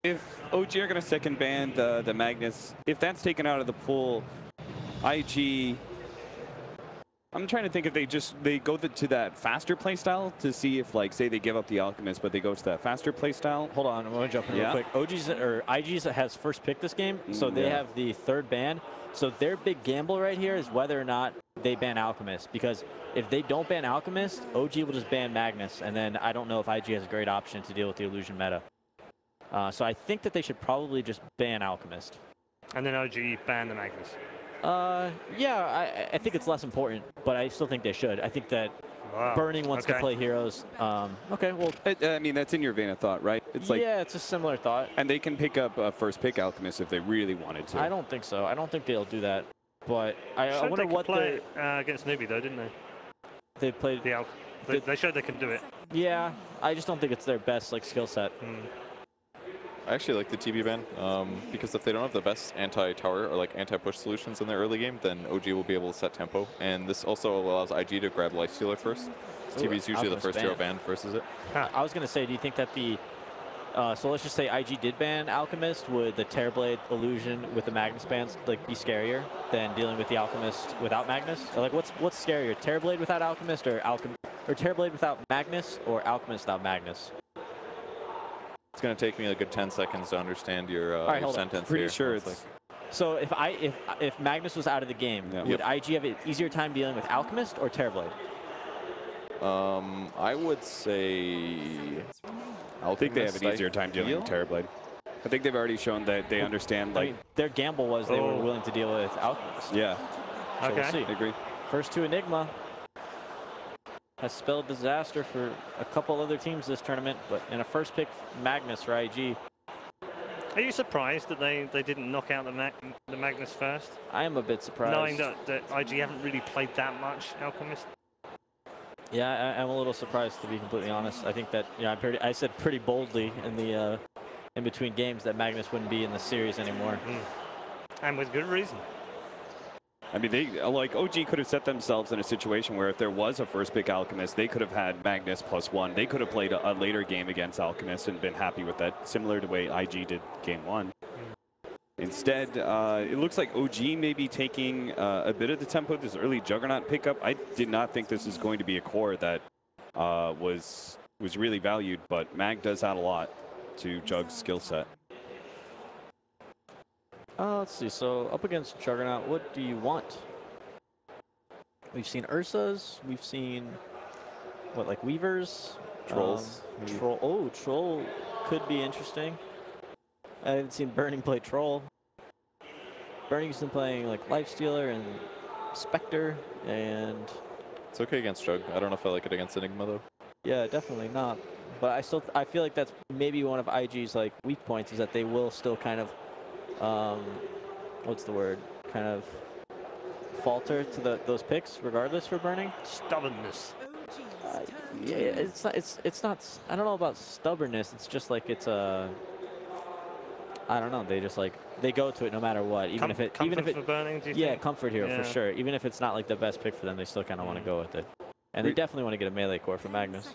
if OG are going to second ban the Magnus, if that's taken out of the pool, IG, I'm trying to think if they go to that faster playstyle to see if, like, say they give up the Alchemist, but they go to that faster playstyle. Hold on, I'm going to jump in real quick. IG's has first pick this game, so they have the third ban. So their big gamble right here is whether or not they ban Alchemist, because if they don't ban Alchemist, OG will just ban Magnus, and then I don't know if IG has a great option to deal with the illusion meta. So I think that they should probably just ban Alchemist. And then OG ban the Magnus. Yeah, I think it's less important, but I still think they should. I think that Burning wants to play heroes. Okay, well, I mean, that's in your vein of thought, right? It's like, yeah, it's a similar thought. And they can pick up a first pick Alchemist if they really wanted to. I don't think so. I don't think they'll do that. But I wonder what they against Newbie though, didn't they? They played the they showed they can do it. Yeah, I just don't think it's their best skill set. I actually like the TB ban because if they don't have the best anti-tower or anti-push solutions in their early game, then OG will be able to set tempo. And this also allows IG to grab Lifestealer first. TB is usually the first hero banned versus it. I was going to say, do you think that the... so let's just say IG did ban Alchemist. Would the Terrorblade illusion with the Magnus bans be scarier than dealing with the Alchemist without Magnus? Or what's scarier, Terrorblade without Alchemist or Terrorblade without Magnus or Alchemist without Magnus? It's going to take me a good 10 seconds to understand your sentence. Pretty sure it's... So if Magnus was out of the game, would IG have an easier time dealing with Alchemist or Terrorblade? I would say... I think they have an easier time dealing with Terrorblade. I think they've already shown that they understand, I mean, their gamble was they were willing to deal with Alchemist. Yeah. So we'll see. I agree. First to Enigma. Has spelled disaster for a couple other teams this tournament, but in a first pick Magnus for IG. Are you surprised that they didn't knock out the Magnus first? I am a bit surprised. Knowing that IG haven't really played that much Alchemist. Yeah, I'm a little surprised, to be completely honest. I think that I said pretty boldly in the in between games that Magnus wouldn't be in the series anymore. And with good reason. I mean, OG could have set themselves in a situation where if there was a first pick Alchemist, they could have had Magnus +1. They could have played a later game against Alchemist and been happy with that, similar to the way IG did game 1. Instead, it looks like OG may be taking a bit of the tempo, this early Juggernaut pickup. I did not think this was going to be a core that was really valued, but Mag does add a lot to Jug's skill set. Let's see, so up against Juggernaut, what do you want? We've seen Ursas, we've seen, Weavers? Trolls. Troll could be interesting. I haven't seen Burning play Troll. Burning's been playing Lifestealer and Spectre, and... It's okay against Jug. I don't know if I like it against Enigma, though. Yeah, definitely not. But I feel like that's maybe one of IG's weak points, is that they will still kind of what's the word? Kind of falter to those picks, regardless for Burning. Stubbornness. Yeah, it's not. I don't know about stubbornness. It's just it's a. I don't know. They just they go to it no matter what, even if it for Burning. Do you think? Comfort hero for sure. Even if it's not the best pick for them, they still kind of want to go with it. And they definitely want to get a melee core from Magnus.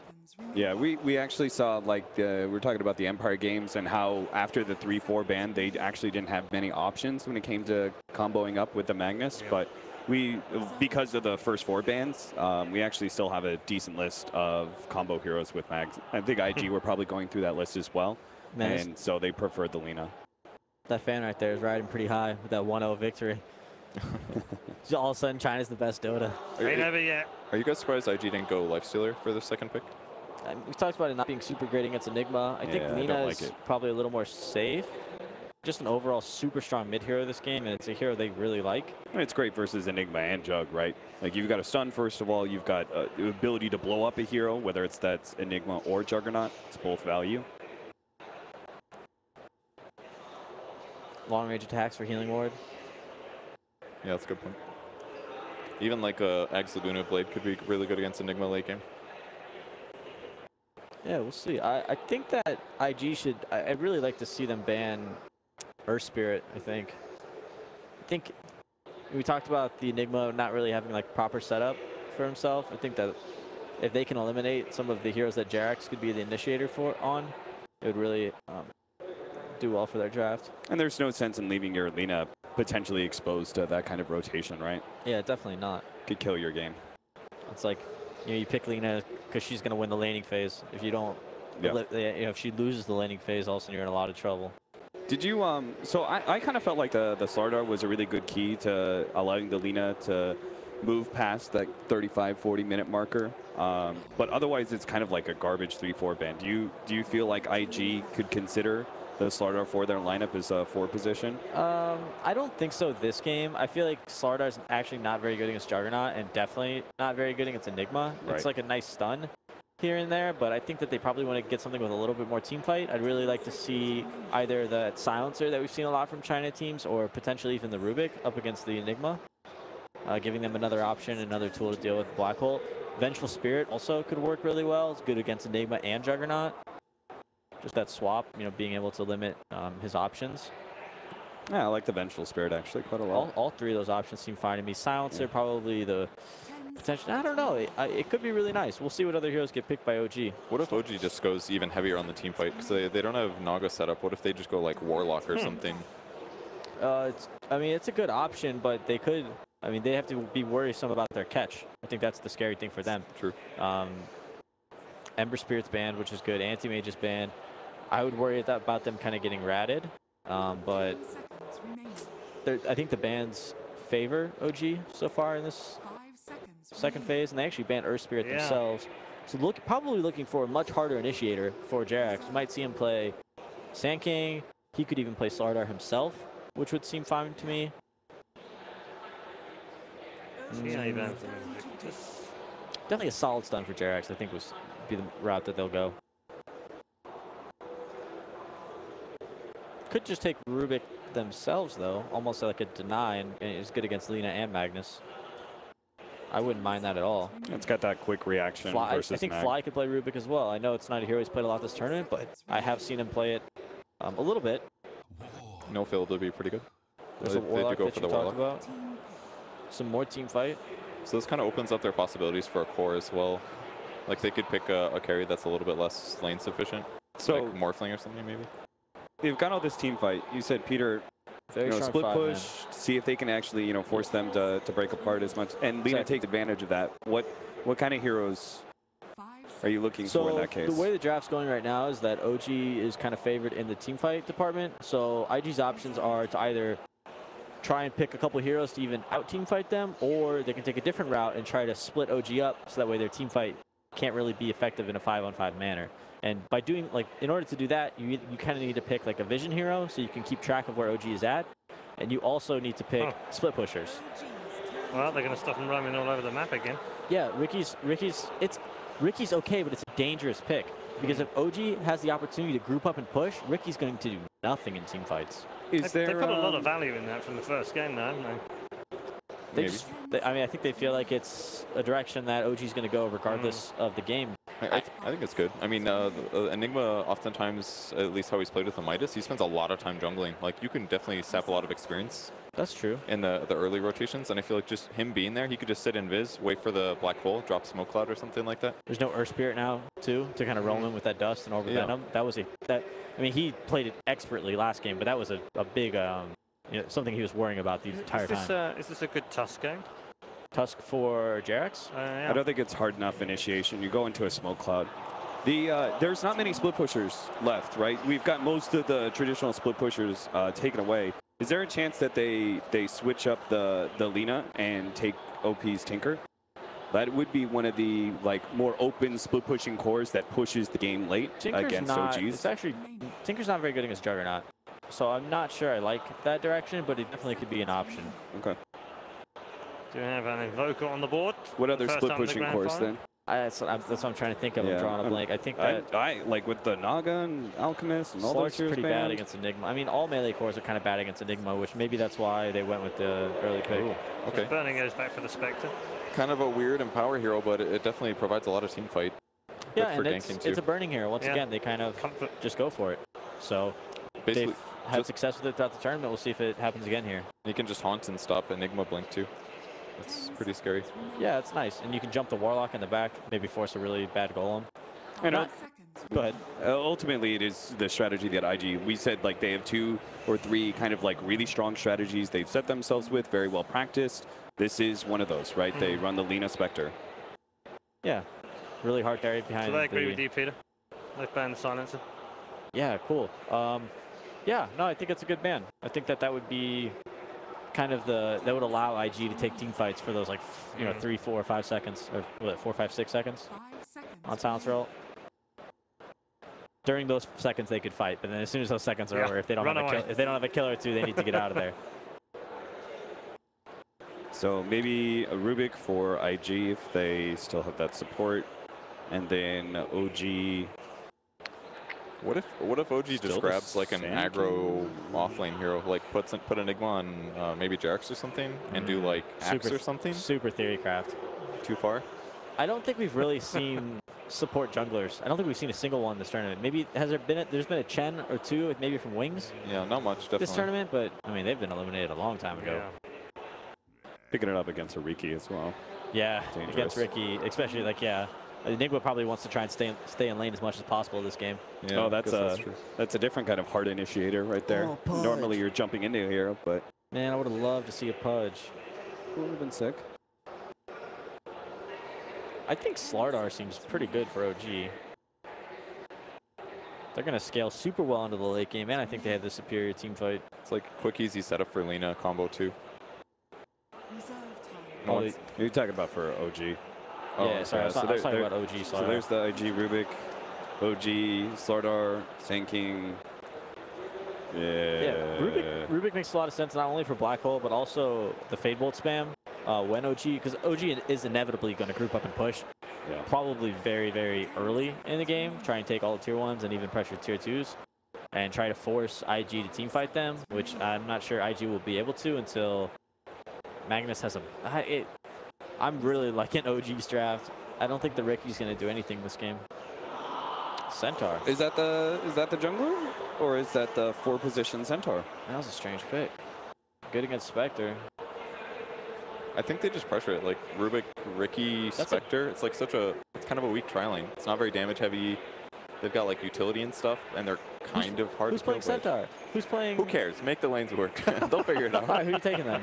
Yeah, we actually saw, we were talking about the Empire games and how after the 3-4 ban, they actually didn't have many options when it came to comboing up with the Magnus. But because of the first 4 bans, we actually still have a decent list of combo heroes with Mags. I think IG were probably going through that list as well. And so they preferred the Lina. That fan right there is riding pretty high with that 1-0 victory. All of a sudden, China's the best Dota. Ain't never yet. Are you guys surprised IG didn't go Lifestealer for the second pick? We talked about it not being super great against Enigma. I think Lina is probably a little more safe. Just an overall super strong mid hero this game, and it's a hero they really like. I mean, it's great versus Enigma and Jug, right? You've got a stun, first of all. You've got the ability to blow up a hero, whether that's Enigma or Juggernaut. It's both value. Long range attacks for Healing Ward. Yeah, that's a good point. Even Ags Laguna Blade could be really good against Enigma late game. Yeah, we'll see. I think that IG should... I'd really like to see them ban Earth Spirit, I think. We talked about the Enigma not really having proper setup for himself. I think that if they can eliminate some of the heroes that Jerax could be the initiator it would really do well for their draft. And there's no sense in leaving your Lina potentially exposed to that kind of rotation, right? Yeah, definitely not. Could kill your game. It's like, you know, you pick Lina because she's going to win the laning phase. If you don't, you know, if she loses the laning phase, all of a sudden you're in a lot of trouble. Did you, so I kind of felt like the Slardar was a really good key to allowing the Lina to move past that 35, 40-minute marker. But otherwise, it's kind of like a garbage 3-4 ban. Do you feel like IG could consider the Slardar for their lineup as a 4 position? I don't think so this game. I feel like Slardar's actually not very good against Juggernaut and definitely not very good against Enigma. Right. It's like a nice stun here and there, but I think that they probably want to get something with a little bit more team fight. I'd really like to see either the Silencer that we've seen a lot from China teams or potentially even the Rubik up against the Enigma, giving them another option, another tool to deal with Black Hole. Vengeful Spirit also could work really well. It's good against Enigma and Juggernaut. Just that swap, you know, being able to limit his options. Yeah, I like the Vengeful Spirit actually quite a lot. All three of those options seem fine to me. Silencer probably the potential. I don't know. It could be really nice. We'll see what other heroes get picked by OG. What if OG just goes even heavier on the team fight? Because they don't have Naga set up. What if they just go like Warlock or something? I mean, it's a good option, but they could. I mean, they have to be worrisome about their catch. I think that's the scary thing for them. True. Ember Spirit's banned, which is good. Anti-Mage is banned. I would worry about them kind of getting ratted, but I think the bans favor OG so far in this second phase, and they actually banned Earth Spirit themselves. So probably looking for a much harder initiator for Jerax. You might see him play Sand King. He could even play Slardar himself, which would seem fine to me. Definitely a solid stun for Jerax, I think, would be the route that they'll go. Could just take Rubik themselves, though, almost like a deny, and it's good against Lina and Magnus. I wouldn't mind that at all. It's got that quick reaction versus I think Fly could play Rubik as well. I know it's not a hero he's played a lot this tournament, but I have seen him play it a little bit. No field would be pretty good. There's a Warlock that you talked about. Some more team fight. So this kind of opens up their possibilities for a core as well. Like they could pick a carry that's a little bit less lane sufficient. So like Morphling or something maybe. They've got all this team fight. You said, Peter, split push, see if they can actually, force them to break apart as much. And Lina takes advantage of that. What kind of heroes are you looking for in that case? The way the draft's going right now is that OG is kind of favored in the team fight department. So IG's options are to either try and pick a couple heroes to even out team fight them, or they can take a different route and try to split OG up so that way their team fight can't really be effective in a 5-on-5 manner. And by doing, in order to do that, you kind of need to pick like a vision hero so you can keep track of where OG is at. And you also need to pick split pushers. Well, they're going to stop him roaming all over the map again. Yeah, Ricky's okay, but it's a dangerous pick. Because if OG has the opportunity to group up and push, Ricky's going to do nothing in team fights. They put a lot of value in that from the first game, though, haven't they? I think they feel like it's a direction that OG's going to go regardless of the game. I think it's good. I mean, Enigma oftentimes, at least how he's played with the Midas, he spends a lot of time jungling. Like, you can definitely sap a lot of experience. That's true. In the early rotations, and I feel like just him being there, he could just sit in Viz, wait for the black hole, drop Smoke Cloud or something like that. There's no Earth Spirit now, too, to kind of roam in with that dust and over Venom. That was I mean, he played it expertly last game, but that was a big, something he was worrying about the entire time. Is this a good Tusk game? Tusk for Jerax? Yeah. I don't think it's hard enough initiation. You go into a Smoke Cloud. There's not many split pushers left, right? We've got most of the traditional split pushers taken away. Is there a chance that they switch up the Lina and take OP's Tinker? That would be one of the more open split pushing cores that pushes the game late against OGs. Tinker's not very good against Juggernaut, so I'm not sure I like that direction, but it definitely could be an option. Okay. Do you have an Invoker on the board? What other split pushing cores then? That's what I'm trying to think of. I'm drawing a blank. I think that I like with the Naga and Alchemist and all those heroes pretty bad against Enigma. I mean, all melee cores are kind of bad against Enigma, which maybe that's why they went with the early pick. Ooh, okay. Burning goes back for the Spectre. Kind of a weird and power hero, but it definitely provides a lot of team fight. Yeah, and it's a burning hero. Once again, they kind of just go for it. So they've had success with it throughout the tournament. We'll see if it happens again here. You can just haunt and stop Enigma Blink too. That's pretty scary. Yeah, it's nice. And you can jump the Warlock in the back, maybe force a really bad golem. And Go ahead. Ultimately, it is the strategy that IG, we said like they have 2 or 3 kind of like really strong strategies they've set themselves with, very well practiced. This is one of those, right? They run the Lina Spectre. Yeah, really hard carry behind. So I agree with you, Peter. They've banned the silencer. Yeah, cool. Yeah, no, I think it's a good ban. I think that would be kind of that would allow IG to take team fights for those like, you know, 3, 4, 5 seconds, or what, 4, 5, 6 seconds on silencer ult. During those seconds, they could fight, but then as soon as those seconds are over, if they don't have a kill or 2, they need to get out of there. So maybe a Rubik for IG if they still have that support, and then OG. What if OG just grabs like an aggro offlane hero, like put Enigma on maybe Jax or something, and do like Axe or something? Super Theorycraft. Too far? I don't think we've really seen support junglers. I don't think we've seen a single one this tournament. Maybe there's been a Chen or 2, maybe from Wings. Yeah, not much, definitely. This tournament, but I mean they've been eliminated a long time ago. Yeah. Picking it up against a Riki as well. Yeah, Dangerous. against Ricky, especially like Enigma probably wants to try and stay in lane as much as possible this game. Yeah, oh, that's a different kind of hard initiator right there. Oh, Normally you're jumping into a hero, but man, I would have loved to see a Pudge. would have been sick. I think Slardar seems pretty good for OG. They're going to scale super well into the late game, and I think they have the superior team fight. It's like quick, easy setup for Lina combo too. Oh, you're talking about for OG. Oh, yeah, sorry, I was talking about OG Slardar. So there's the IG Rubik, OG, Slardar, Sand King. Yeah. Rubik makes a lot of sense, not only for Black Hole, but also the Fade Bolt spam. When OG, because OG is inevitably going to group up and push. Yeah. Probably very, very early in the game. Try and take all the tier 1s and even pressure tier 2s. And try to force IG to team fight them, which I'm not sure IG will be able to until Magnus has a... I'm really liking OG's draft. I don't think the Ricky's going to do anything this game. Centaur. Is that the jungler? Or is that the 4-position Centaur? That was a strange pick. Good against Spectre. I think they just pressure it, like Rubik, Ricky, Spectre. It's like it's kind of a weak tri-lane. It's not very damage heavy. They've got like utility and stuff, and they're kind of hard to kill. Who's playing Centaur? Who's playing? Who cares? Make the lanes work. They'll figure it out. All right, who are you taking then?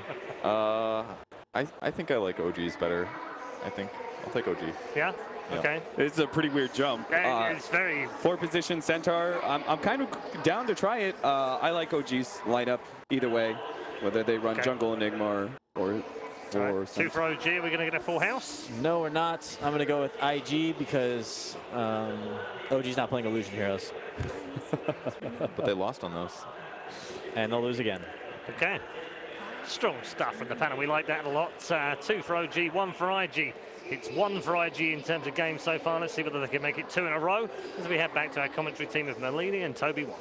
I think I like OG's better. I think I'll take OG. Yeah? Yeah. Okay. It's a pretty weird jump. It's very... 4-position Centaur. I'm kind of down to try it. I like OG's lineup either way, whether they run jungle Enigma or Right. 2 for OG. Are we going to get a full house? No, we're not. I'm going to go with IG because OG's not playing Illusion Heroes. But they lost on those. And they'll lose again. Okay. Strong stuff from the panel. We like that a lot. 2 for OG, 1 for IG. It's 1 for IG in terms of games so far. Let's see whether they can make it 2 in a row as we head back to our commentary team of Nalini and Toby 1.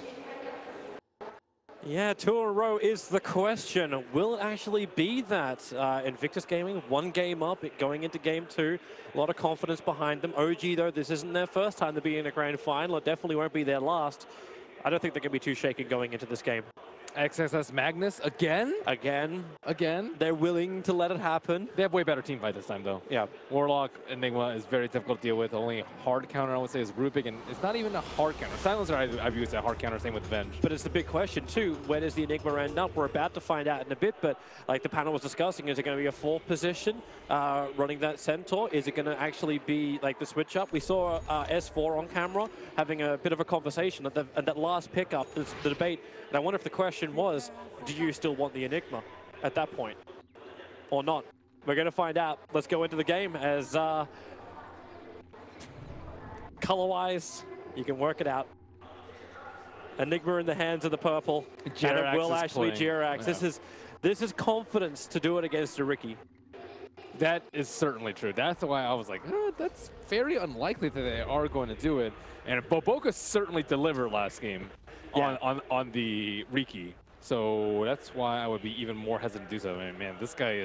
Yeah, 2 in a row is the question. Will it actually be that? Invictus Gaming, 1 game up, going into game 2. A lot of confidence behind them. OG, though, this isn't their first time to be in a grand final. It definitely won't be their last. I don't think they're going to be too shaken going into this game. XSS Magnus again? Again. Again? They're willing to let it happen. They have way better team fight this time, though. Yeah, Warlock Enigma is very difficult to deal with. Only hard counter, I would say, is Rubik, and it's not even a hard counter. Silencer, I've used a hard counter, same with Venge. But it's the big question, too. Where does the Enigma end up? We're about to find out in a bit, but like the panel was discussing, is it going to be a 4th position running that Centaur? Is it going to actually be like the switch up? We saw S4 on camera having a bit of a conversation at that last pickup, the debate. And I wonder if the question was, do you still want the Enigma at that point or not? We're going to find out. Let's go into the game as color-wise, you can work it out. Enigma in the hands of the purple. Jirax and it will is actually playing. Jirax. Yeah. This is confidence to do it against a Ricky. That is certainly true. That's why I was like, that's very unlikely that they are going to do it. And bo5 certainly delivered last game on the Riki. So that's why I would be even more hesitant to do so. I mean, man, this guy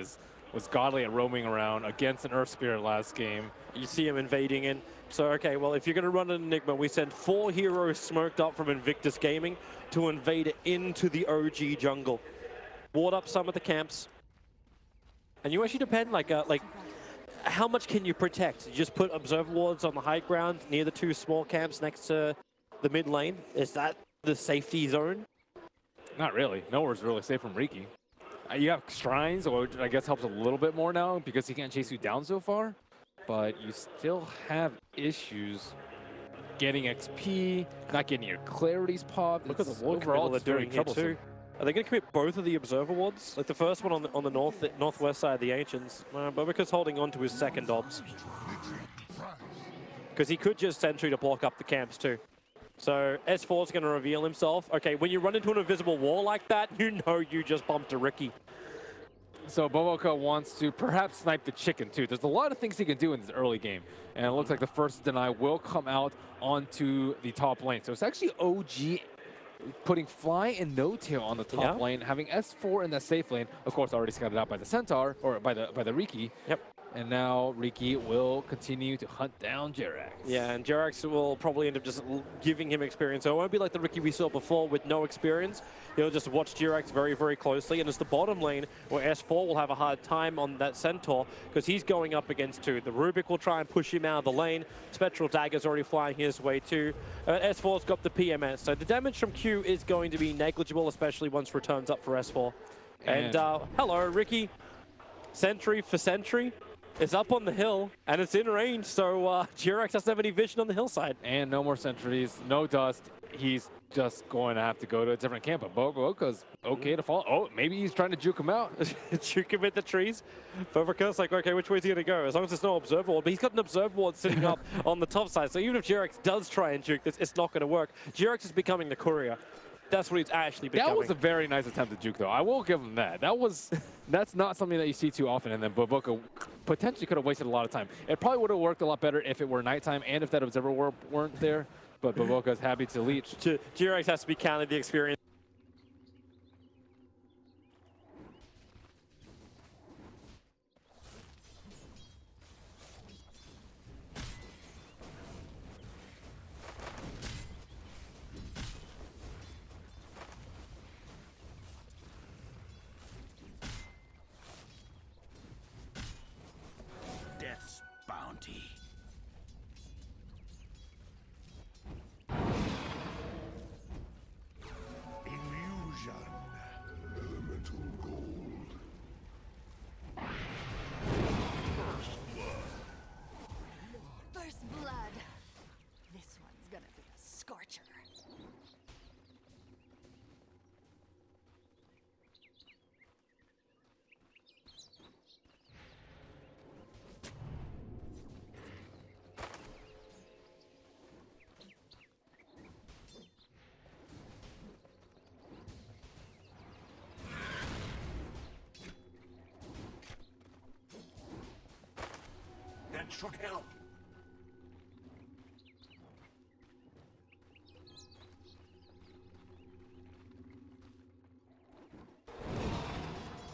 was godly at roaming around against an Earth Spirit last game. You see him invading in. So, okay, well, if you're going to run an Enigma, we send 4 heroes smoked up from Invictus Gaming to invade into the OG jungle. Ward up some of the camps. And you actually depend, how much can you protect? You just put observer wards on the high ground near the 2 small camps next to the mid lane. Is that the safety zone? Not really. Nowhere's really safe from Riki. You have shrines, which I guess helps a little bit more now because he can't chase you down so far. But you still have issues getting XP, not getting your clarities popped. Look at the ward overall they're doing here too. Are they going to commit both of the observer wards? Like the first one on the northwest side of the Ancients. Bobika's holding on to his second obs. Because he could just sentry to block up the camps too. So S4 is going to reveal himself. Okay, when you run into an invisible wall like that, you know you just bumped a Riki. So bo5 wants to perhaps snipe the chicken too. There's a lot of things he can do in this early game. And it looks like the first deny will come out onto the top lane. So it's actually OG putting Fly and No Tail on the top lane, having S4 in the safe lane. Of course, already scouted out by the Centaur, or by the Riki. Yep. And now Riki will continue to hunt down Jerax. Yeah, and Jerax will probably end up just giving him experience. So it won't be like the Riki we saw before with no experience. He'll just watch Jerax very, very closely. And it's the bottom lane where S4 will have a hard time on that Centaur because he's going up against 2. The Rubik will try and push him out of the lane. Spectral Dagger's already flying his way too. S4's got the PMS. So the damage from Q is going to be negligible, especially once returns up for S4. And hello, Riki. Sentry for Sentry. It's up on the hill, and it's in range, so Jerax doesn't have any vision on the hillside. And no more sentries, no dust. He's just going to have to go to a different camp. But bo5's okay to fall. Oh, maybe he's trying to juke him out. Juke him at the trees. bo5's like, okay, which way is he going to go? As long as there's no observer ward. But he's got an observer ward sitting up on the top side. So even if Jerax does try and juke this, it's not going to work. Jerax is becoming the courier. That's what he's actually becoming. That was a very nice attempt at juke, though. I will give him that. That's not something that you see too often, and then bo5 potentially could have wasted a lot of time. It probably would have worked a lot better if it were nighttime and if that observer weren't there, but bo5 is happy to leech. Jerax has to be counted the experience. Should help.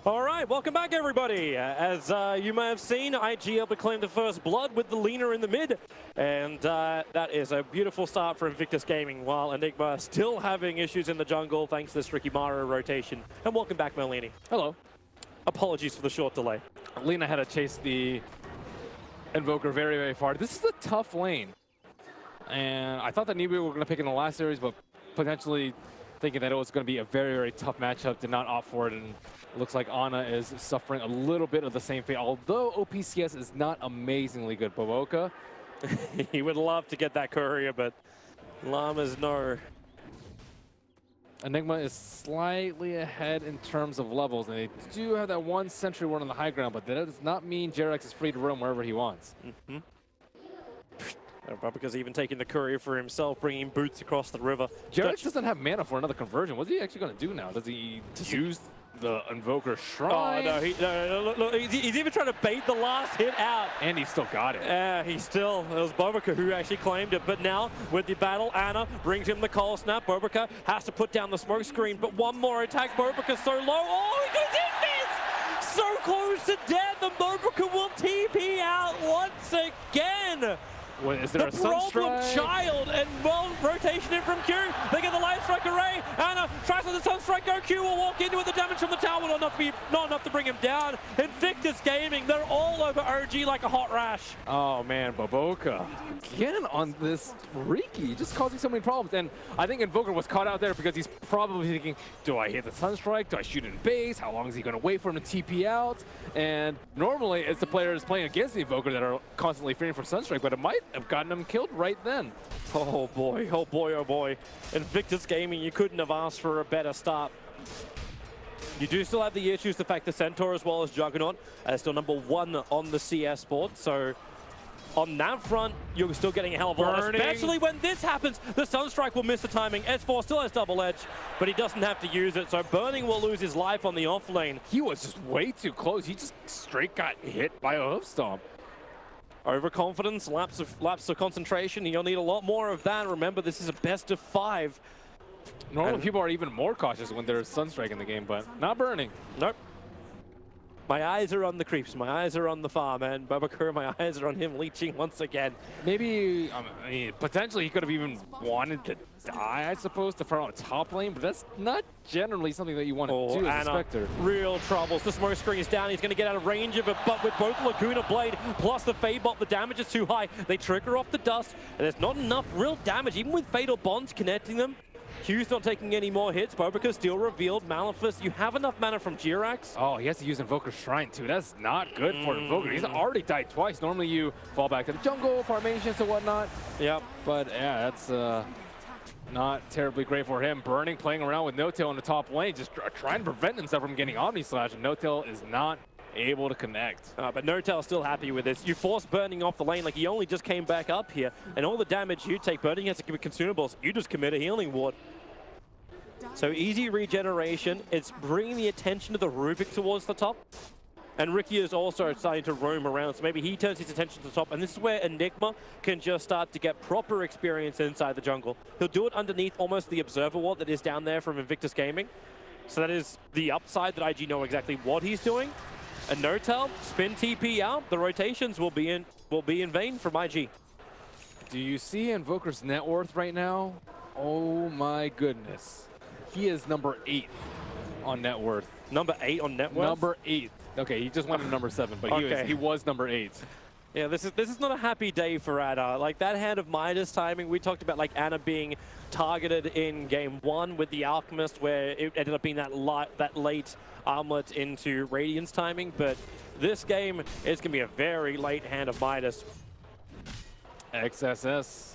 All right, welcome back, everybody. As you may have seen, IG able to claim the first blood with the Lina in the mid. And that is a beautiful start for Invictus Gaming, while Enigma still having issues in the jungle thanks to this Ricky Mara rotation. And welcome back, Merlini. Hello. Apologies for the short delay. Lina had to chase the Invoker very, very far. This is a tough lane. And I thought that Nibu were going to pick in the last series, but potentially thinking that it was going to be a very, very tough matchup, did not opt for it. And it looks like Ana is suffering a little bit of the same fate. Although OPCS is not amazingly good, bo5. He would love to get that courier, but Llamas no. Enigma is slightly ahead in terms of levels, and they do have that one sentry ward on the high ground, but that does not mean Jerax is free to roam wherever he wants. Because even taking the courier for himself, bringing boots across the river. Jerax doesn't have mana for another conversion. What's he actually going to do now? Does he use the Invoker Shrine? Oh, no, look, he's even trying to bait the last hit out. And he still got it. Yeah, it was bo5 who actually claimed it. But now, with the battle, Ana brings him the cold snap. bo5 has to put down the smoke screen, but one more attack. bo5 so low. Oh, he goes in, so close to death, and bo5 will TP out once again. What, is there a problem Sunstrike? child, and well, rotation in from Q. They get the light strike array. Anna tries to the Sunstrike go. Q will walk into it. The damage from the tower will not enough to bring him down. Invictus Gaming, they're all over OG like a hot rash. Oh man, bo5 again on this Riki, just causing so many problems. And I think Invoker was caught out there because he's probably thinking, do I hit the Sunstrike? Do I shoot in base? How long is he going to wait for him to TP out? And normally it's the players playing against the Invoker that are constantly fearing for Sunstrike, but it might have gotten him killed right then. Oh boy, oh boy, oh boy. Invictus Gaming, you couldn't have asked for a better start. You do still have the issues, the fact that Centaur as well as Juggernaut are still #1 on the CS board, so on that front, you're still getting a hell of a lot, especially when this happens. The Sunstrike will miss the timing. S4 still has double edge, but he doesn't have to use it, so Burning will lose his life on the off lane. He was just way too close. He just straight got hit by a hoof stomp. Overconfidence, lapse of concentration. You'll need a lot more of that. Remember, this is a best of 5. Normally people are even more cautious when there's Sunstrike in the game, but not Burning. Nope. My eyes are on the creeps. My eyes are on the farm, and bo5, my eyes are on him leeching once again. Maybe, I mean, potentially he could have even wanted to die, I suppose, to front on the top lane, but that's not generally something that you want to do as a Spectre. Real troubles. The smoke screen is down. He's going to get out of range of it, but with both Laguna Blade plus the Fadebot, the damage is too high. They trigger off the dust, and there's not enough real damage, even with Fatal Bonds connecting them. Q's not taking any more hits. bo5 still revealed. Maleficent, you have enough mana from Jirax. Oh, he has to use Invoker's Shrine too. That's not good for Invoker. He's already died twice. Normally you fall back to the jungle, formations and whatnot. Yep. But yeah, that's not terribly great for him. Burning, playing around with No-Tail in the top lane, just trying to prevent himself from getting Omni Slash, and No-Tail is not able to connect. But No-Tail's still happy with this. You force Burning off the lane like he only just came back up here, and all the damage you take, Burning has to give consumables. You just commit a healing ward. So easy regeneration. It's bringing the attention of the Rubik towards the top. And Riki is also starting to roam around, so maybe he turns his attention to the top. And this is where Enigma can just start to get proper experience inside the jungle. He'll do it underneath almost the observer wall that is down there from Invictus Gaming. So that is the upside that IG know exactly what he's doing. And No-Tail, spin TP out. The rotations will be in vain from IG. Do you see Invoker's net worth right now? Oh my goodness. He is number 8 on net worth. Number 8 on net worth? Number 8. Okay, he just went to number 7, but he was number 8. Yeah, this is not a happy day for Anna. Like that hand of Midas timing, we talked about like Anna being targeted in game 1 with the Alchemist, where it ended up being that late armlet into Radiance timing. But this game is going to be a very late hand of Midas. XSS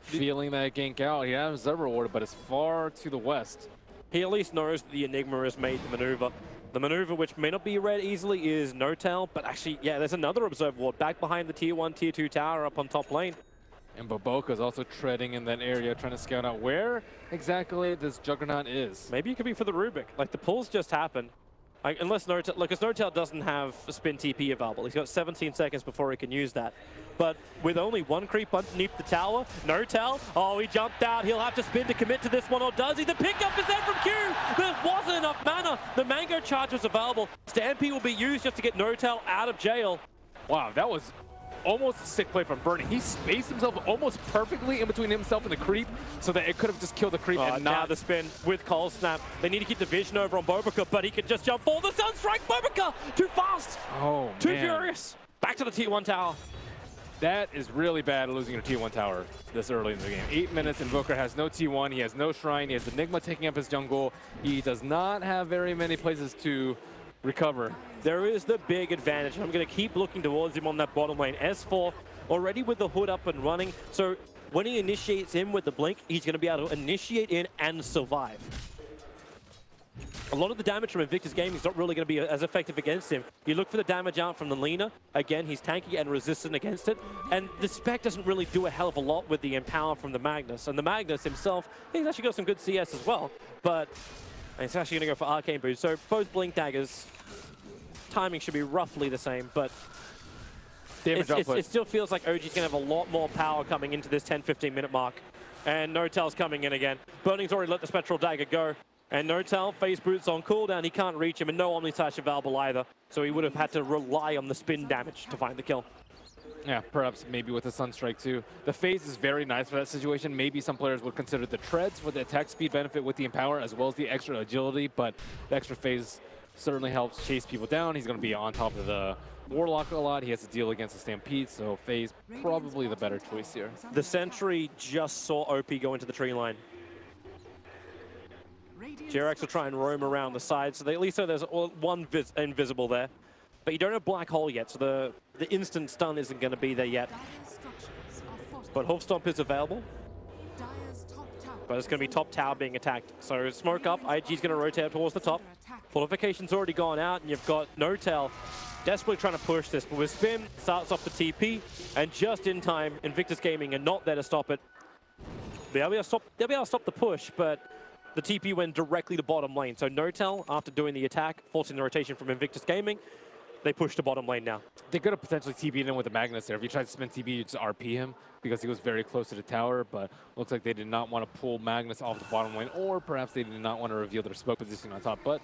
feeling that gank out. He has Zebra warded, but it's far to the west. He at least knows that the Enigma has made the maneuver. The maneuver, which may not be read easily, is No-Tail, but actually, yeah, there's another Observe ward back behind the Tier 1, Tier 2 tower up on top lane. And bo5 is also treading in that area, trying to scout out where exactly this Juggernaut is. Maybe it could be for the Rubik. Like, the pulls just happened. Like, unless No-Tail, because No-Tail doesn't have a spin TP available. He's got 17 seconds before he can use that. But with only 1 creep underneath the tower, No-Tail, oh, he jumped out. He'll have to spin to commit to this one, or does he? The pickup is there from Q. There wasn't enough mana. The Mango Charge was available. Stampede will be used just to get No-Tail out of jail. Wow, that was almost a sick play from Burning. He spaced himself almost perfectly in between himself and the creep so that it could have just killed the creep and now not the spin with Cold Snap. They need to keep the vision over on bo5, but he can just jump for the Sunstrike. bo5, too fast. Oh, too man. furious. Back to the Tier 1 tower. That is really bad losing a T1 tower this early in the game. 8 minutes, Invoker has no T1, he has no Shrine, he has Enigma taking up his jungle. He does not have very many places to recover. There is the big advantage. I'm going to keep looking towards him on that bottom lane. S4 already with the hood up and running, so when he initiates in with the blink, he's going to be able to initiate in and survive. A lot of the damage from Invictus Gaming is not really going to be as effective against him. You look for the damage out from the Lina. Again, he's tanky and resistant against it. And the Spec doesn't really do a hell of a lot with the Empower from the Magnus. And the Magnus himself, he's actually got some good CS as well. But it's actually going to go for Arcane Boost. So both Blink Daggers, timing should be roughly the same. But it still feels like OG's going to have a lot more power coming into this 10-15 minute mark. And No-Tail's coming in again. Burning's already let the Spectral Dagger go. And No-Tail, face boots on cooldown, he can't reach him, and no Omni Slash available either. So he would have had to rely on the spin damage to find the kill. Yeah, perhaps maybe with a Sunstrike too. The phase is very nice for that situation. Maybe some players would consider the treads for the attack speed benefit with the Empower as well as the extra agility, but the extra phase certainly helps chase people down. He's going to be on top of the Warlock a lot. He has to deal against the Stampede, so phase probably the better choice here. The Sentry just saw OP go into the tree line. JRX will try and roam around the side, so at least there's one invisible there. But you don't have Black Hole yet, so the instant stun isn't going to be there yet. But Hoof Stomp is available. But it's going to be top tower being attacked. So smoke up, IG's going to rotate towards the top. Fortification's already gone out, and you've got No-Tail desperately trying to push this. But with Spin, starts off the TP, and just in time, Invictus Gaming are not there to stop it. They'll be able to stop the push, but the TP went directly to bottom lane. So No-Tail, after doing the attack, forcing the rotation from Invictus Gaming, they push to bottom lane now. They could have potentially TP'd in with the Magnus there. If you tried to spin TP, you just RP him because he was very close to the tower, but looks like they did not want to pull Magnus off the bottom lane, or perhaps they did not want to reveal their smoke position on top. But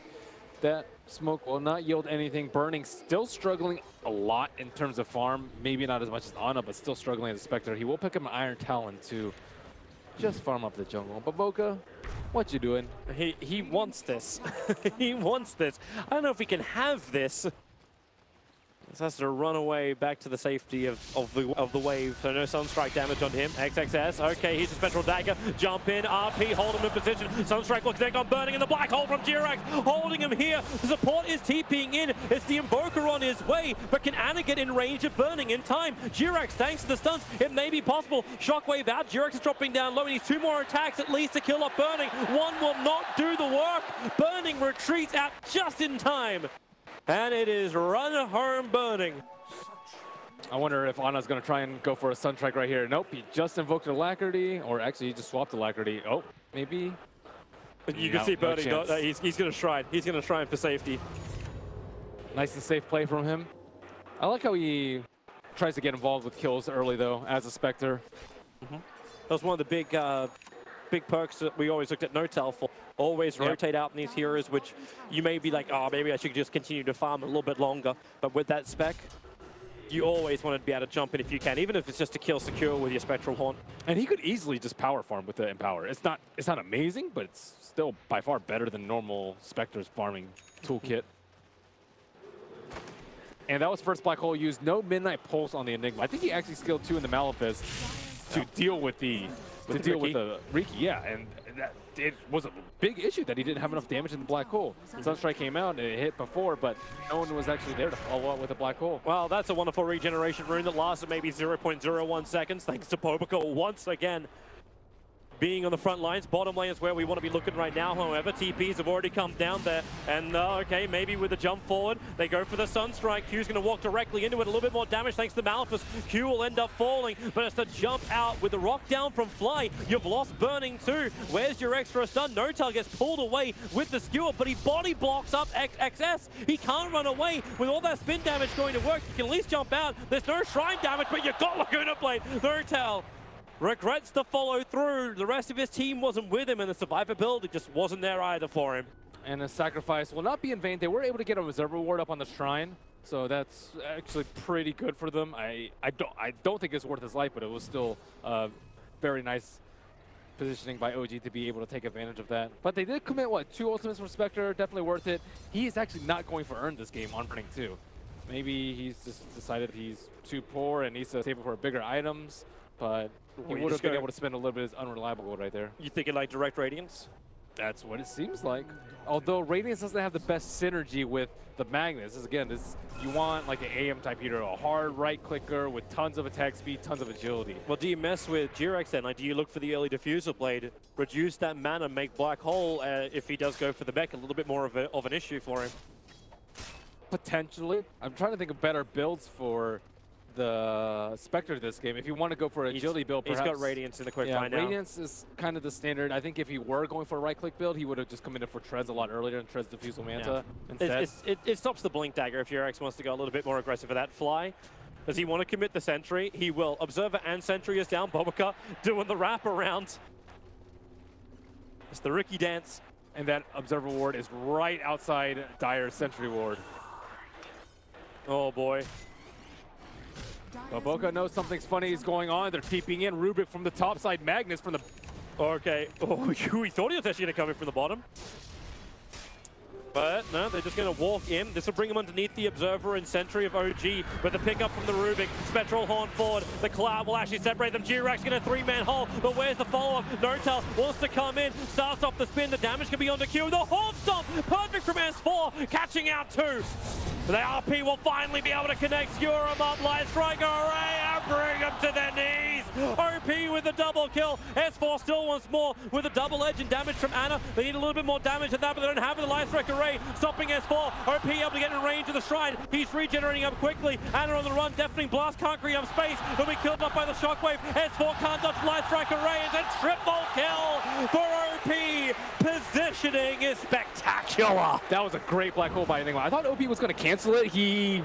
that smoke will not yield anything. Burning still struggling a lot in terms of farm. Maybe not as much as Ana, but still struggling as a Spectre. He will pick up an Iron Talon to just farm up the jungle. But Boca, what you doing? He wants this. He wants this. I don't know if he can have this. This has to run away back to the safety of the wave. So no Sunstrike damage on him. XXS, okay, he's a Spectral Dagger. Jump in, RP, hold him in position. Sunstrike will connect on Burning in the Black Hole from JRX, holding him here. The support is TPing in. It's the Invoker on his way, but can Ana get in range of Burning in time? JRX, thanks to the stunts, it may be possible. Shockwave out, JRX is dropping down low. He needs 2 more attacks at least to kill off Burning. One will not do the work. Burning retreats out just in time. And it is run home Burning. I wonder if Ana's going to try and go for a Sunstrike right here. Nope, he just invoked Alacrity, or actually he just swapped Alacrity. Oh, maybe. You can see Burning, he's going to shrine. He's going to shrine for safety. Nice and safe play from him. I like how he tries to get involved with kills early, though, as a Spectre. That was one of the big perks that we always looked at No-Tail for. Always rotate out in these heroes, which you may be like, oh, maybe I should just continue to farm a little bit longer. But with that spec, you always want to be able to jump in if you can, even if it's just to kill secure with your Spectral Haunt. And he could easily just power farm with the Empower. It's not amazing, but it's still by far better than normal Spectre's farming toolkit. And that was first Black Hole used. No Midnight Pulse on the Enigma. I think he actually skilled 2 in the Malefice to deal with the Riki. Yeah, and it was a big issue that he didn't have enough damage in the Black Hole. Sunstrike came out and it hit before, but no one was actually there to follow up with a Black Hole. Well, that's a wonderful regeneration rune that lasted maybe 0.01 seconds, thanks to Pobica once again being on the front lines. Bottom lane is where we want to be looking right now, however. TPs have already come down there. And okay, maybe with the jump forward, they go for the Sunstrike. Q's going to walk directly into it. A little bit more damage thanks to Malefice. Q will end up falling, but it's the jump out with the rock down from Fly. You've lost Burning too. Where's your extra stun? No-Tail gets pulled away with the skewer, but he body blocks up XXS. He can't run away with all that spin damage going to work. You can at least jump out. There's no shrine damage, but you've got Laguna Blade. No-Tail regrets the follow through. The rest of his team wasn't with him, and the survivability just wasn't there either for him. And the sacrifice will not be in vain. They were able to get a reserve reward up on the shrine, so that's actually pretty good for them. I don't think it's worth his life, but it was still very nice positioning by OG to be able to take advantage of that. But they did commit, what, 2 ultimates from Spectre, definitely worth it. He is actually not going for earn this game on Burning 2. Maybe he's just decided he's too poor and needs to save it for bigger items, but he would have been able to spend a little bit of his unreliable gold right there. You thinking like direct Radiance? That's what it seems like. Although Radiance doesn't have the best synergy with the Magnus. Again, you want like an AM type hero, a hard right clicker with tons of attack speed, tons of agility. Well, do you mess with JRX then? Like, do you look for the early Diffuser Blade, reduce that mana, make Black Hole if he does go for the mech, a little bit more of an issue for him? Potentially. I'm trying to think of better builds for the Spectre this game. If you want to go for an agility build, perhaps. He's got Radiance in the quick find now. Radiance is kind of the standard. I think if he were going for a right-click build, he would have just come in for Treads a lot earlier and Treads Diffusal Manta instead. It stops the Blink Dagger if JRX wants to go a little bit more aggressive for that. Fly, does he want to commit the Sentry? He will. Observer and Sentry is down. Bobica doing the wrap around. It's the Ricky dance. And that Observer ward is right outside Dire's Sentry ward. Oh boy. Boca knows something's funny is going on. They're keeping in Rubik from the top side, Magnus from the... Okay. Oh, we thought he was actually going to come in from the bottom. But no, they're just going to walk in. This will bring him underneath the Observer and Sentry of OG. But the pickup from the Rubik, Spectral Horn forward. The Cloud will actually separate them. G-Rax get a 3-man hole. But where's the follow-up? Notel wants to come in. Starts off the spin. The damage can be on the queue. The Horn Stomp! Perfect from S4. Catching out 2. The RP will finally be able to connect, skewer him up, Light Strike Array, and bring him to their knees. OP with the double kill. S4 still wants more with a double edge and damage from Ana. They need a little bit more damage than that, but they don't have the Light Strike Array. Stopping S4. OP able to get in range of the shrine. He's regenerating up quickly. Ana on the run. Deafening Blast can't create up space. He'll be killed up by the Shockwave. S4 can't dodge Light Strike Array. It's a triple kill for OP. Positioning is spectacular. That was a great black hole by Enigma. I thought OP was going to cancel it. He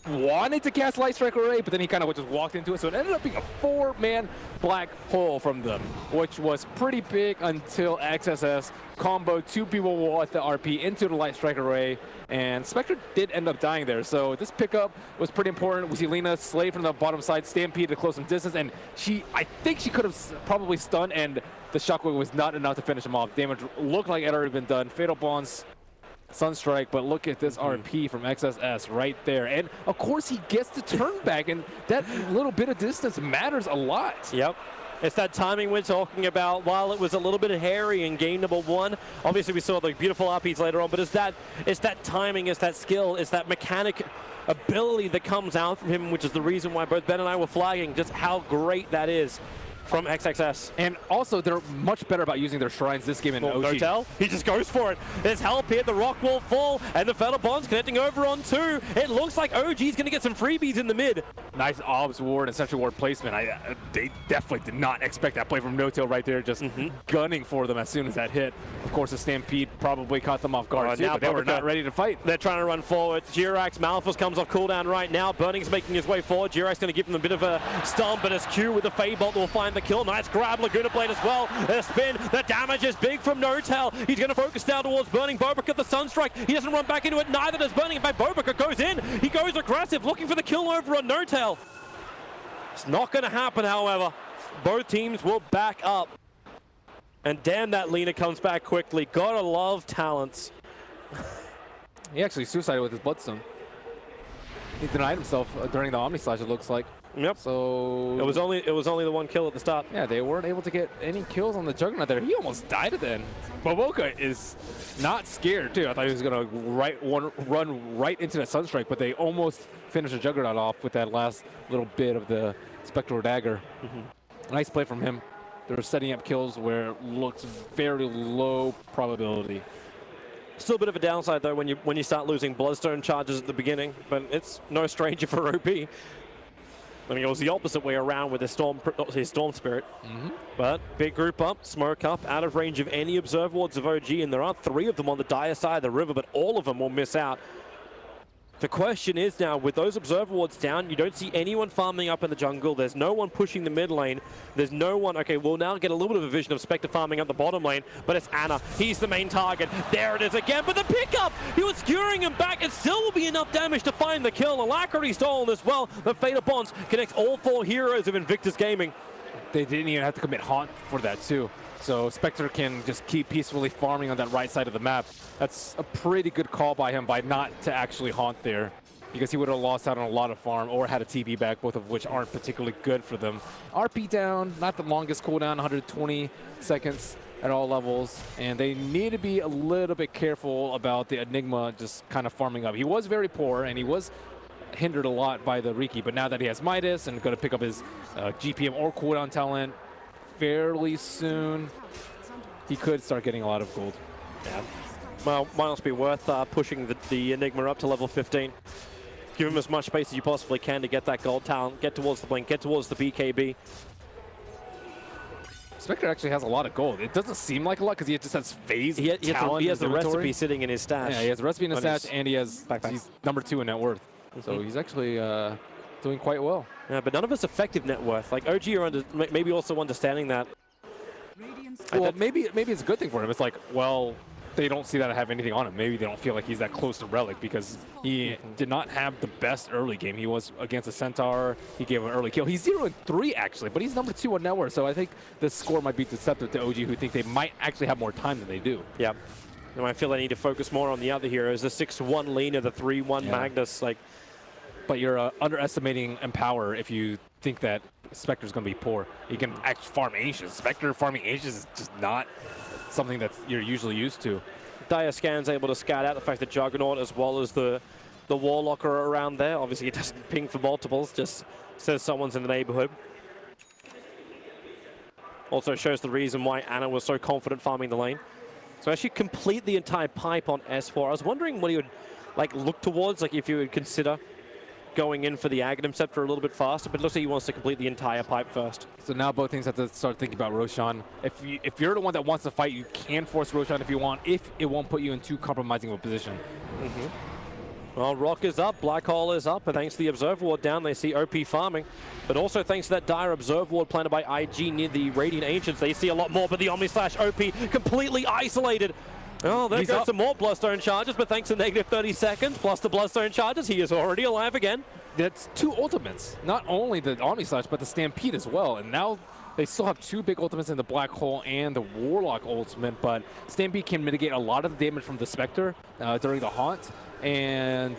wanted to cast Light Strike Array, but then he kind of just walked into it. So it ended up being a 4-man black hole from them, which was pretty big until XSS comboed 2 people with the RP into the Light Strike Array, and Spectre did end up dying there. So this pickup was pretty important. We see Lena slay from the bottom side, Stampede to close some distance, and I think she could have probably stunned, and the Shockwave was not enough to finish him off. Damage looked like it had already been done. Fatal Bonds, Sunstrike, but look at this RP from XSS right there. And of course he gets the turn back, and that little bit of distance matters a lot. Yep. It's that timing we're talking about. While it was a little bit hairy in game number 1, obviously we saw the beautiful RPs later on, but it's that timing, it's that skill, it's that mechanic ability that comes out from him, which is the reason why both Ben and I were flagging just how great that is from XXS. And also, they're much better about using their shrines this game in OG. Notel, he just goes for it. There's help here, the rock will fall, and the Fatal Bonds connecting over on 2. It looks like OG's going to get some freebies in the mid. Nice Obs Ward and Central Ward placement. They definitely did not expect that play from Notel right there, just gunning for them as soon as that hit. Of course, the Stampede probably caught them off guard too, but they were not ready to fight. They're trying to run forward. Jirax, Malphus comes off cooldown right now. Burning's making his way forward. Jirax going to give them a bit of a stomp, but as Q with the Feybolt will find the kill. Nice grab. Laguna Blade as well. The spin, the damage is big from Notel. He's going to focus down towards Burning. Bobica the Sunstrike. He doesn't run back into it, neither does Burning. In fact, Bobica goes in. He goes aggressive, looking for the kill over on Notel. It's not going to happen, however. Both teams will back up. And damn, that Lena comes back quickly. Gotta love talents. He actually suicided with his Bloodstone. He denied himself during the Omni Slash, it looks like. Yep. So it was only the one kill at the start. Yeah, they weren't able to get any kills on the Juggernaut there. He almost died at the end. Boboka is not scared too. I thought he was gonna run right into that Sunstrike, but they almost finished the Juggernaut off with that last little bit of the Spectral Dagger. Nice play from him. They're setting up kills where it looks very low probability. Still a bit of a downside though when you start losing Bloodstone charges at the beginning, but it's no stranger for OP. I mean, it was the opposite way around with his Storm Spirit. But big group up, smoke up, out of range of any Observe Wards of OG, and there are 3 of them on the dire side of the river, but all of them will miss out. The question is now, with those Observe Wards down, you don't see anyone farming up in the jungle. There's no one pushing the mid lane. There's no one. Okay, we'll now get a little bit of a vision of Spectre farming up the bottom lane, but it's Ana. He's the main target. There it is again, but the pickup! He was skewering him back. It still will be enough damage to find the kill. Alacrity stolen as well. The Fatal Bonds connects all 4 heroes of Invictus Gaming. They didn't even have to commit Haunt for that too. So Spectre can just keep peacefully farming on that right side of the map. That's a pretty good call by him by not to actually Haunt there, because he would have lost out on a lot of farm or had a TP back, both of which aren't particularly good for them. RP down, not the longest cooldown, 120 seconds at all levels, and they need to be a little bit careful about the Enigma just kind of farming up. He was very poor, and he was hindered a lot by the Riki, but now that he has Midas and going to pick up his GPM or cooldown talent fairly soon, he could start getting a lot of gold. Yeah. Well, might not be worth pushing the Enigma up to level 15. Give him as much space as you possibly can to get that gold talent, get towards the blink, get towards the BKB. Spectre actually has a lot of gold. It doesn't seem like a lot because he just has phase talent. He has the recipe sitting in his stash. Yeah, he has the recipe in his stash, and he's number 2 in net worth. So he's actually doing quite well. Yeah, but none of us effective net worth. Like OG are maybe also understanding that. Well, maybe it's a good thing for him. It's like, well, they don't see that have anything on him. Maybe they don't feel like he's that close to Relic because he did not have the best early game. He was against a Centaur. He gave an early kill. He's 0-3 actually, but he's number 2 on network. So I think this score might be deceptive to OG, who think they might actually have more time than they do. Yeah. And I feel they need to focus more on the other heroes. The 6-1 Lina, the 3-1 Magnus. Like, but you're underestimating Empower if you think that Spectre's going to be poor. You can actually farm Ancients. Spectre farming Ancients is just not something that you're usually used to. Dire Scan's able to scout out the fact that Juggernaut as well as the Warlock are around there. Obviously, it doesn't ping for multiples, just says someone's in the neighborhood. Also shows the reason why Ana was so confident farming the lane. So actually complete the entire pipe on S4. I was wondering what he would like look towards, like if you would consider going in for the Aghanim Scepter a little bit faster, but it looks like he wants to complete the entire pipe first. So now both things have to start thinking about Roshan. If you're the one that wants to fight, you can force Roshan if you want, if it won't put you in too compromising of a position. Well, Rock is up, Black Hole is up, and thanks to the Observer Ward down, they see OP farming. But also thanks to that dire Observer Ward planted by IG near the Radiant Ancients, they see a lot more, but the Omni Slash OP completely isolated. Oh, there goes some more Bloodstone charges, but thanks to negative 30 seconds, plus the Bloodstone charges, he is already alive again. That's 2 ultimates. Not only the Omni Slash, but the Stampede as well. And now they still have 2 big ultimates in the Black Hole and the Warlock ultimate, but Stampede can mitigate a lot of the damage from the Spectre during the Haunt. And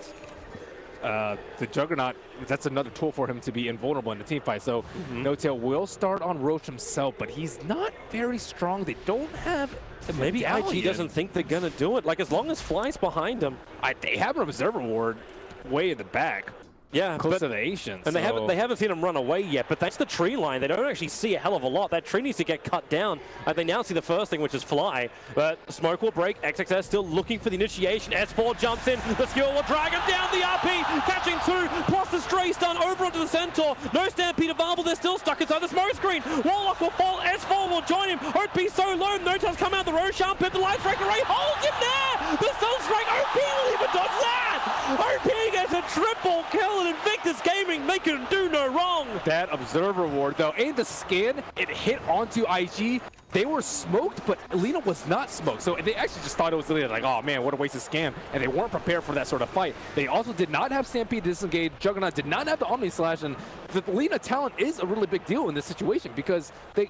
the Juggernaut, that's another tool for him to be invulnerable in the team fight. So No-Tail will start on Roche himself, but he's not very strong. They don't have the Maybe IG doesn't think they're going to do it. Like, as long as Fly's behind him. They have an Observer Ward way in the back. Yeah, close to the Ancients. And they haven't seen him run away yet, but that's the tree line. They don't actually see a hell of a lot. That tree needs to get cut down. They now see the first thing, which is Fly. But Smoke will break. XXS still looking for the initiation. S4 jumps in. The skill will drag him down. The RP catching 2, plus the stray stun over onto the Centaur. No Stampede available. They're still stuck inside the smoke screen. Warlock will fall. S4 will join him. OP so low. No-Tail's come out. The Roshan pit. The Light Strike Array holds him there. The Sunstrike. OP will even dodge that. OP gets a triple kill, and Invictus Gaming, they can do no wrong. That Observer Ward, though, and the scan, it hit onto IG. They were smoked, but Lina was not smoked. So they actually just thought it was Lina, like, oh man, what a waste of scan. And they weren't prepared for that sort of fight. They also did not have Stampede disengage. Juggernaut did not have the Omni Slash. And the Lina talent is a really big deal in this situation because they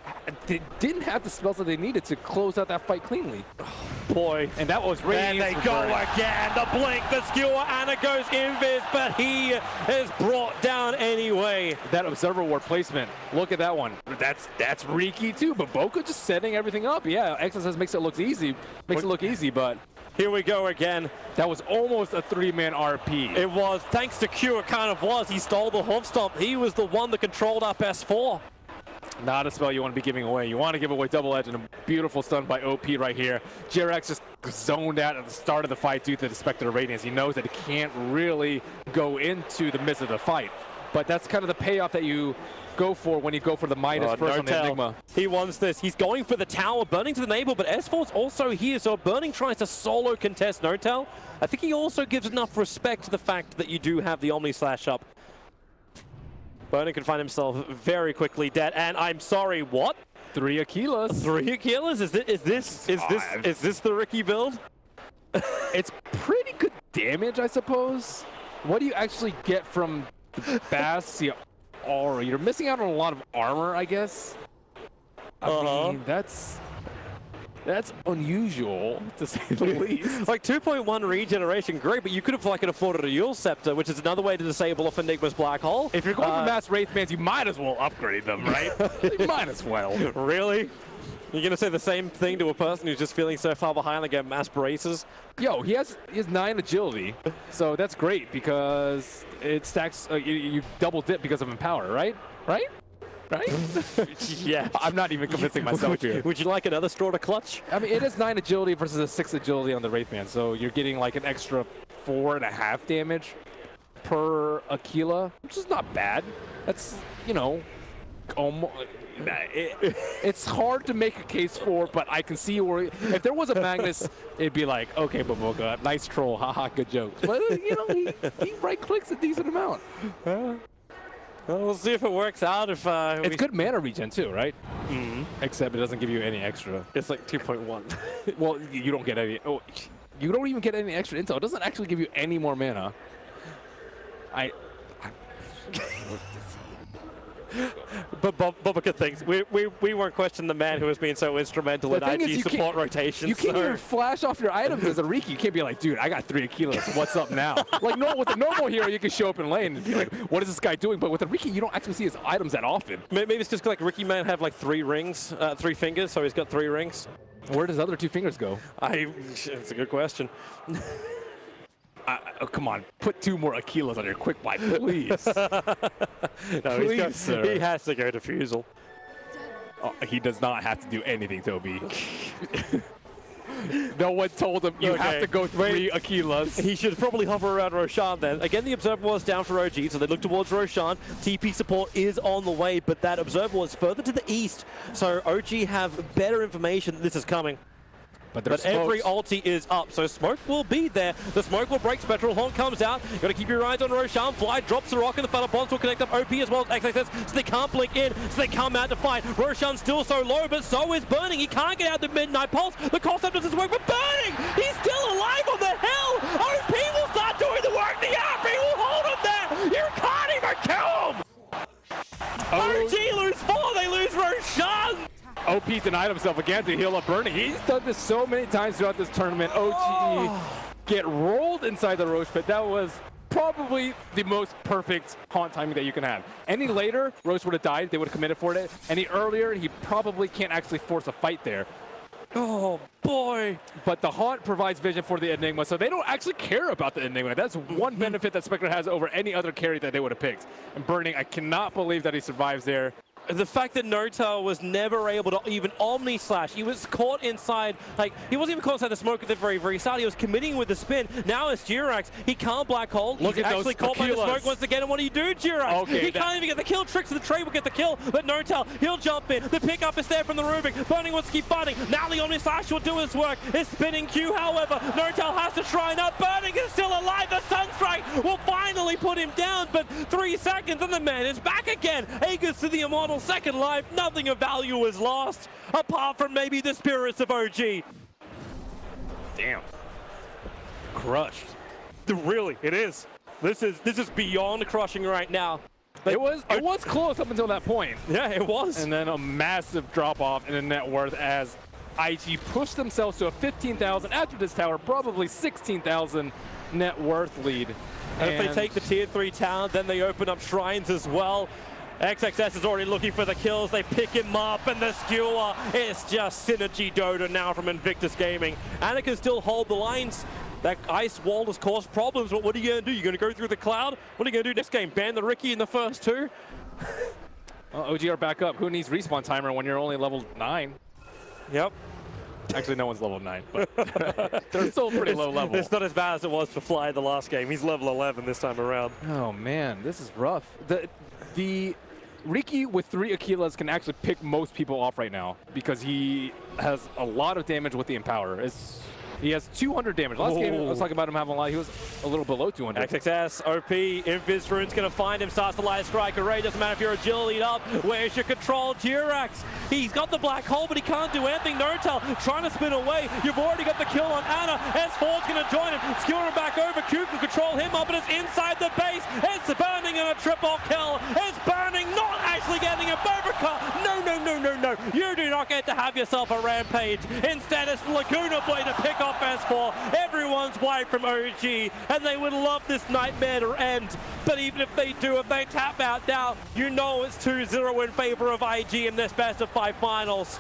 didn't have the spells that they needed to close out that fight cleanly. Boy, and that was really and they go again. The blink, the skewer, Ana goes invis, but he is brought down anyway. That Observer Ward placement, look at that one. That's Riki too, but Boca just setting everything up. Yeah, XSS makes it look easy, but here we go again. That was almost a 3-man RP. It was, thanks to Q, it kind of was. He stole the hoof stomp. He was the one that controlled up S4. Not a spell you want to be giving away. You want to give away Double Edge, and a beautiful stun by OP right here. JRX just zoned out at the start of the fight due to the Spectre Radiance. He knows that he can't really go into the midst of the fight. But that's kind of the payoff that you go for when you go for the Midas first on the Enigma. He wants this. He's going for the tower, Burning to the navel, but S4's also here, so Burning tries to solo contest No-Tail. I think he also gives enough respect to the fact that you do have the Omni Slash up. Burning can find himself very quickly dead, and I'm sorry, what? 3 Aquilas. 3 Aquilas? Is this the Riki build? It's pretty good damage, I suppose. What do you actually get from the Bass? Aura? You're missing out on a lot of armor, I guess. I mean, that's unusual, to say the least. Like 2.1 regeneration, great, but you could have afforded a Yule Scepter, which is another way to disable off Enigma's Black Hole. If you're going for Mass Wraithbands, you might as well upgrade them, right? You might as well. Really? You're going to say the same thing to a person who's just feeling so far behind, like, get Mass Braces? Yo, he has 9 agility, so that's great because it stacks, you double dip because of Empower, right? Right? Yeah. I'm not even convincing myself here. Would you like another straw to clutch? I mean, it is 9 agility versus a 6 agility on the Wraithband, so you're getting like an extra 4.5 damage per Aquila, which is not bad. That's, you know, almost... It's hard to make a case for, but I can see where if there was a Magnus, it'd be like, okay, Baboka, nice troll, haha, good jokes. But you know, he right clicks a decent amount. Well, we'll see if it works out. If it's good mana regen too, right? Mm-hmm. Except it doesn't give you any extra. It's like 2.1. Well, you don't get any. Oh, you don't even get any extra intel. It doesn't actually give you any more mana. But Bobica thinks we won't question the man who has been so instrumental in IG support rotations. You can't even flash off your items as a Riki. You can't be like, dude, I got 3 Aquilas. What's up now? Like, no, with a normal hero, you can show up in lane and be like, what is this guy doing? But with a Riki, you don't actually see his items that often. Maybe it's just like Riki might have like 3 rings, 3 fingers, so he's got 3 rings. Where does the other 2 fingers go? It's a good question. Oh, come on, put 2 more Aquilas on your quick buy, please. No, please, sir. He has to go defusal. Oh, he does not have to do anything, Toby. No one told him you have to go 3 Aquilas. He should probably hover around Roshan then. Again, the Observer was down for OG, so they look towards Roshan. TP support is on the way, but that Observer was further to the east, so OG have better information that this is coming. But every ulti is up, so smoke will be there. The smoke will break. Spectral Horn comes out. Got to keep your eyes on Roshan. Fly drops the rock, and the Final Bonds will connect up OP as well as XXS, so they can't blink in, so they come out to fight. Roshan's still so low, but so is Burning. He can't get out the Midnight Pulse. The concept doesn't work, but Burning! He's still alive on the hill! OP will start doing the work. The RP will hold him there! You can't even kill him! OG lose 4, they lose Roshan! OP denied himself again to heal up Burning. He's done this so many times throughout this tournament. OG get rolled inside the Roche pit. That was probably the most perfect haunt timing that you can have. Any later, Roche would have died. They would have committed for it. Any earlier, he probably can't actually force a fight there. Oh, boy. But the haunt provides vision for the Enigma, so they don't actually care about the Enigma. That's one benefit that Spectre has over any other carry that they would have picked. And Burning, I cannot believe that he survives there. The fact that N0tail was never able to even Omni Slash, he was caught inside, like, he wasn't even caught inside the smoke at the very, very start. He was committing with the spin. Now it's Jirax. He can't black hole. Look He's at actually those caught by the smoke once again. And what do you do, Jirax? Okay, he can't even get the kill. Tricks of the trade will get the kill, but N0tail, he'll jump in. The pickup is there from the Rubik. Burning wants to keep fighting. Now the Omni Slash will do his work. His spinning Q, however, N0tail has to try and up. Burning is still alive. The Sunstrike will finally put him down, but 3 seconds and the man is back again. Aegis to the Immortal, second life. Nothing of value is lost, apart from maybe the spirits of OG. Damn. Crushed. Really, it is. This is beyond crushing right now. It was close up until that point. Yeah, it was. And then a massive drop-off in the net worth as IG pushed themselves to a 15,000 after this tower, probably 16,000 net worth lead. And if they take the tier 3 town, then they open up shrines as well. XXS is already looking for the kills. They pick him up, and the skewer is just synergy Dota now from Invictus Gaming. And it can still hold the lines. That ice wall has caused problems, but what are you going to do? You're going to go through the cloud? What are you going to do next game? Ban the Riki in the first 2? OG are back up. Who needs respawn timer when you're only level 9? Yep. Actually, no one's level 9, but they're still pretty low level. It's not as bad as it was for Fly the last game. He's level 11 this time around. Oh, man, this is rough. The Riki with 3 Aquilas can actually pick most people off right now because he has a lot of damage with the Empower. He has 200 damage. Last game, I was talking about him having a lot. He was a little below 200. XXS, OP, Invis Rune's going to find him, starts to light strike array. Doesn't matter if you're agility up. Where's your control? Jirax, he's got the black hole, but he can't do anything. N0tail trying to spin away. You've already got the kill on Ana. S4's going to join him. Skewer him back over. Q can control him up, and it's inside the base. It's Burning and a triple kill. It's Burning, not actually getting a Bobica. No, no, no, no, no. You do not get to have yourself a rampage. Instead, it's Laguna Boy to pick off S4. Everyone's wiped from OG, and they would love this nightmare to end. But even if they do, if they tap out now, you know it's 2-0 in favor of IG in this best of 5 finals.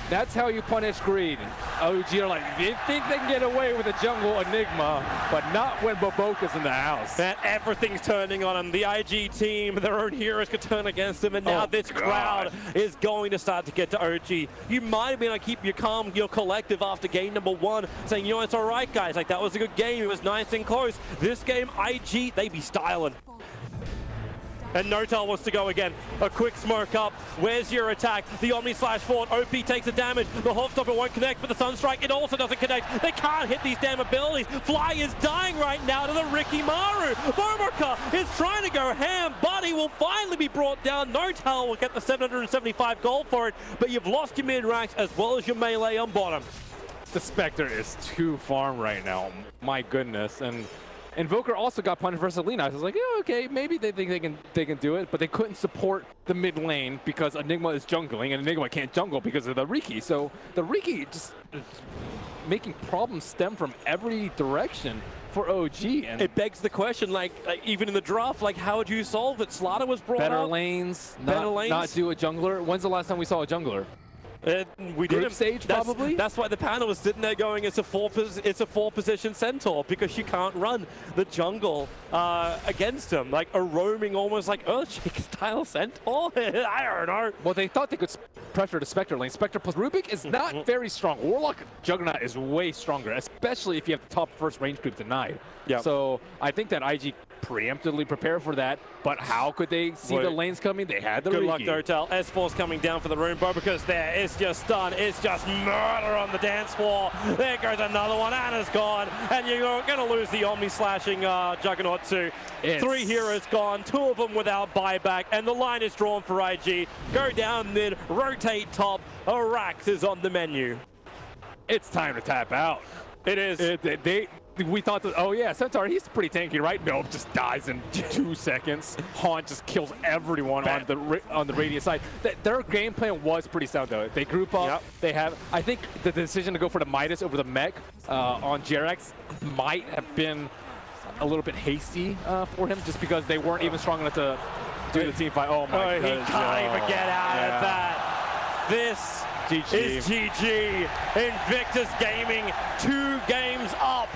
That's how you punish greed. OG are like, they think they can get away with a jungle Enigma, but not when Boboka's in the house. And everything's turning on him. The IG team, their own heroes could turn against them, and now this crowd is going to start to get to OG. You might have been able to keep your calm, your collective after game number 1, saying, you know, it's all right, guys. Like, that was a good game. It was nice and close. This game, IG, they be styling. and Notel wants to go again. A quick smoke up. Where's your attack? The Omni slash forward. OP takes the damage. The Hofstopper won't connect, but the Sunstrike, it also doesn't connect. They can't hit these damn abilities. Fly is dying right now to the Ricky Maru. bo5 is trying to go ham, but he will finally be brought down. Notel will get the 775 gold for it, but you've lost your mid ranks as well as your melee on bottom. The Spectre is too farm right now. My goodness. And Invoker also got punished versus Lina. I was like, yeah, okay, maybe they think they can do it, but they couldn't support the mid lane because Enigma is jungling, and Enigma can't jungle because of the Riki. So the Riki just making problems stem from every direction for OG. And it begs the question, like even in the draft, like how would you solve it? Slaughter was brought better up. lanes, Better lanes. not do a jungler. When's the last time we saw a jungler? We Group didn't. stage, probably? That's why the panel was sitting there going, it's a four position centaur, because you can't run the jungle against him. Like a roaming, almost like Earthshake style centaur? I don't know. Well, they thought they could pressure the Spectre lane. Spectre plus Rubik is not very strong. Warlock Juggernaut is way stronger, especially if you have the top first range creep denied. Yeah. So I think that IG preemptively prepared for that, but how could they see the lanes coming? They had the Good Riki. luck, Notel. S4's coming down for the room, bro, because there is just done. It's just murder on the dance floor. There goes another one. Anna's gone, and you're going to lose the Omni slashing Juggernaut too. 3 heroes gone, 2 of them without buyback, and the line is drawn for IG. Go down mid, rotate top. Arax is on the menu. It's time to tap out. It is. We thought that, oh yeah, Centaur, he's pretty tanky, right? Nope, just dies in 2 seconds. Haunt just kills everyone on the radius side. Their game plan was pretty sound though. They group up. Yep. They have, I think the decision to go for the Midas over the mech on Jerax might have been a little bit hasty for him, just because they weren't even strong enough to do the team fight. Oh my god. He can't even get out of that. This is GG. Invictus Gaming, 2 games up.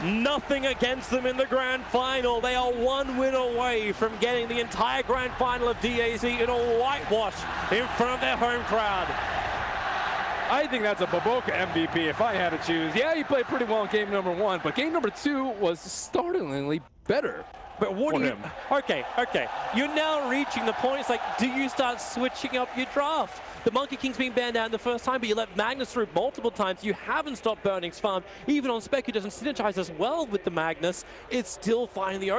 Nothing against them in the grand final. They are 1 win away from getting the entire grand final of DAC in a whitewash in front of their home crowd. I think that's a bo5 MVP if I had to choose. Yeah, he played pretty well in game number 1, but game number 2 was startlingly better. But what do you... Okay. You're now reaching the point, it's like, do you start switching up your draft? The Monkey King's been banned out in the first time, but you let Magnus through multiple times. You haven't stopped Burning's farm. Even on Spec, who doesn't synergize as well with the Magnus, it's still finding the